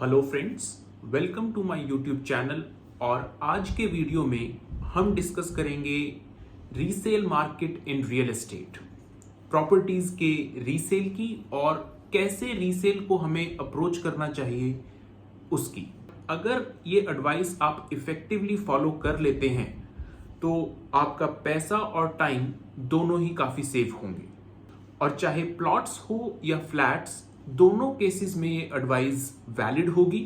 Hello friends, welcome to my YouTube channel. और आज के वीडियो में हम डिस्कस करेंगे resale market in real estate, properties के रीसेल की और कैसे रीसेल को हमें अप्रोच करना चाहिए उसकी। अगर ये एडवाइस आप इफेक्टिवली फॉलो कर लेते हैं तो आपका पैसा और टाइम दोनों ही काफ़ी सेव होंगे। और चाहे प्लॉट्स हो या फ्लैट्स, दोनों केसेस में ये एडवाइस वैलिड होगी।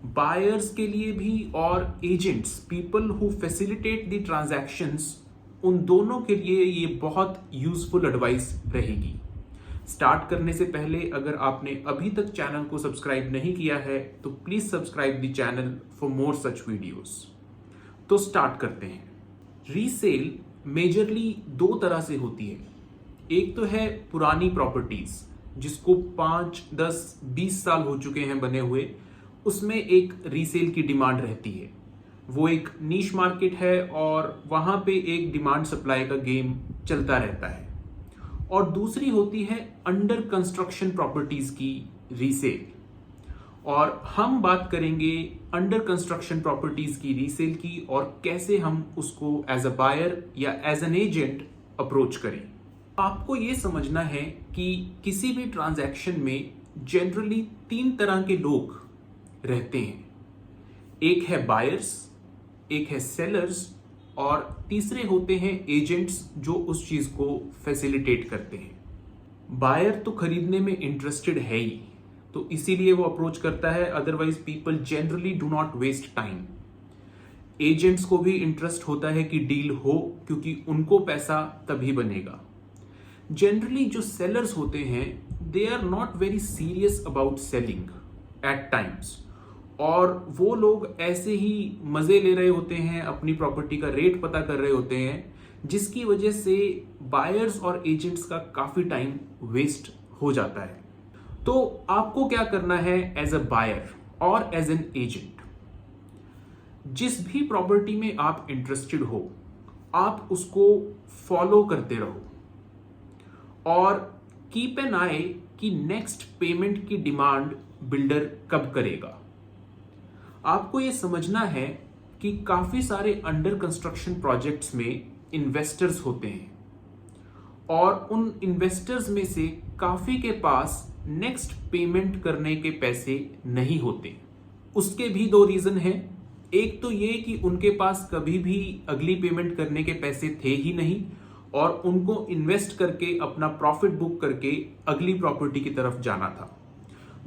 बायर्स के लिए भी और agents, people who facilitate the transactions, उन दोनों के लिए ये बहुत यूजफुल एडवाइस रहेगी। स्टार्ट करने से पहले अगर आपने अभी तक चैनल को सब्सक्राइब नहीं किया है तो please subscribe the channel for more such videos. तो स्टार्ट करते हैं। रीसेल मेजरली दो तरह से होती है। एक तो है पुरानी प्रॉपर्टीज जिसको 5, 10, 20 साल हो चुके हैं बने हुए, उसमें एक रीसेल की डिमांड रहती है। वो एक नीश मार्केट है और वहां पे एक डिमांड सप्लाई का गेम चलता रहता है। और दूसरी होती है अंडर कंस्ट्रक्शन प्रॉपर्टीज की रीसेल। और हम बात करेंगे अंडर कंस्ट्रक्शन प्रॉपर्टीज की रीसेल की और कैसे हम उसको एज अ बायर या एज एन एजेंट अप्रोच करें। आपको ये समझना है कि किसी भी ट्रांजैक्शन में जनरली 3 तरह के लोग रहते हैं। एक है बायर्स, एक है सेलर्स और तीसरे होते हैं एजेंट्स जो उस चीज को फैसिलिटेट करते हैं। बायर तो खरीदने में इंटरेस्टेड है ही, तो इसीलिए वो अप्रोच करता है। Otherwise people generally do not waste time. Agents को भी इंटरेस्ट होता है कि डील हो, क्योंकि उनको पैसा तभी बनेगा। जनरली जो सेलर्स होते हैं they are not very serious about selling at times, और वो लोग ऐसे ही मजे ले रहे होते हैं, अपनी प्रॉपर्टी का रेट पता कर रहे होते हैं, जिसकी वजह से बायर्स और एजेंट्स का काफी टाइम वेस्ट हो जाता है। तो आपको क्या करना है एज अ बायर और एज एन एजेंट, जिस भी प्रॉपर्टी में आप इंटरेस्टेड हो आप उसको फॉलो करते रहो और कीप एन आई कि नेक्स्ट पेमेंट की डिमांड बिल्डर कब करेगा। आपको यह समझना है कि काफी सारे अंडर कंस्ट्रक्शन प्रोजेक्ट्स में इन्वेस्टर्स होते हैं और उन इन्वेस्टर्स में से काफी के पास नेक्स्ट पेमेंट करने के पैसे नहीं होते। उसके भी 2 रीजन हैं। एक तो ये कि उनके पास कभी भी अगली पेमेंट करने के पैसे थे ही नहीं और उनको इन्वेस्ट करके अपना प्रॉफिट बुक करके अगली प्रॉपर्टी की तरफ जाना था।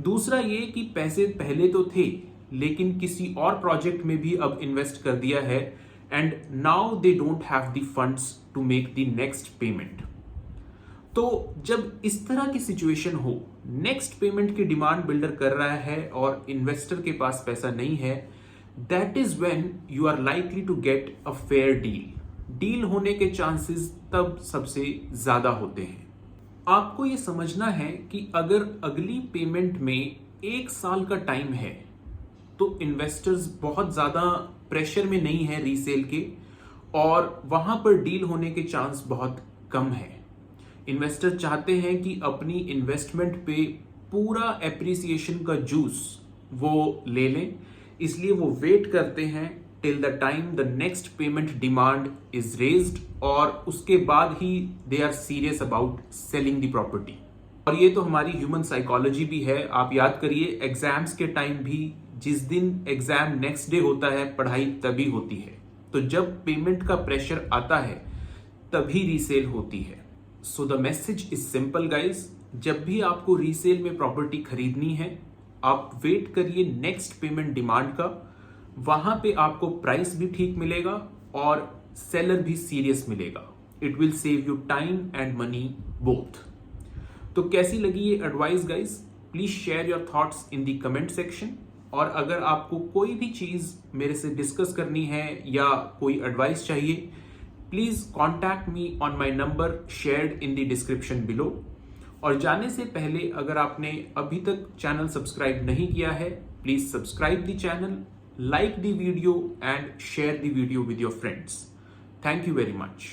दूसरा ये कि पैसे पहले तो थे लेकिन किसी और प्रोजेक्ट में भी अब इन्वेस्ट कर दिया है and now they don't have the funds to make the next payment. तो जब इस तरह की सिचुएशन हो, नेक्स्ट पेमेंट की डिमांड बिल्डर कर रहा है और इन्वेस्टर के पास पैसा नहीं है, that is when you are likely to get a fair deal. Deal होने के चांसेस तब सबसे ज्यादा होते हैं। आपको यह समझना है कि अगर अगली पेमेंट में 1 साल का टाइम है तो इन्वेस्टर्स बहुत ज्यादा प्रेशर में नहीं है रीसेल के, और वहां पर डील होने के चांस बहुत कम है। इन्वेस्टर चाहते हैं कि अपनी इन्वेस्टमेंट पे पूरा एप्रिसिएशन का जूस वो ले लें, इसलिए वो वेट करते हैं till the time the next payment demand is raised और उसके बाद ही they are serious about selling the property। और ये तो हमारी ह्यूमन साइकोलॉजी भी है। आप याद करिए एग्जाम्स के टाइम भी, जिस दिन एग्जाम नेक्स्ट डे होता है पढ़ाई तभी होती है। तो जब पेमेंट का प्रेशर आता है तभी रीसेल होती है। So the message is simple guys, जब भी आपको रीसेल में प्रॉपर्टी खरीदनी है आप वेट करिए नेक्स्ट पेमेंट डिमांड का। वहां पे आपको प्राइस भी ठीक मिलेगा और सेलर भी सीरियस मिलेगा। It will save you time and money both. तो कैसी लगी ये advice guys? Please share your thoughts in the comment section. और अगर आपको कोई भी चीज मेरे से डिस्कस करनी है या कोई एडवाइस चाहिए, please contact me on my number shared in the description below. और जाने से पहले अगर आपने अभी तक चैनल सब्सक्राइब नहीं किया है, please subscribe the channel, like the video and share the video with your friends. Thank you very much.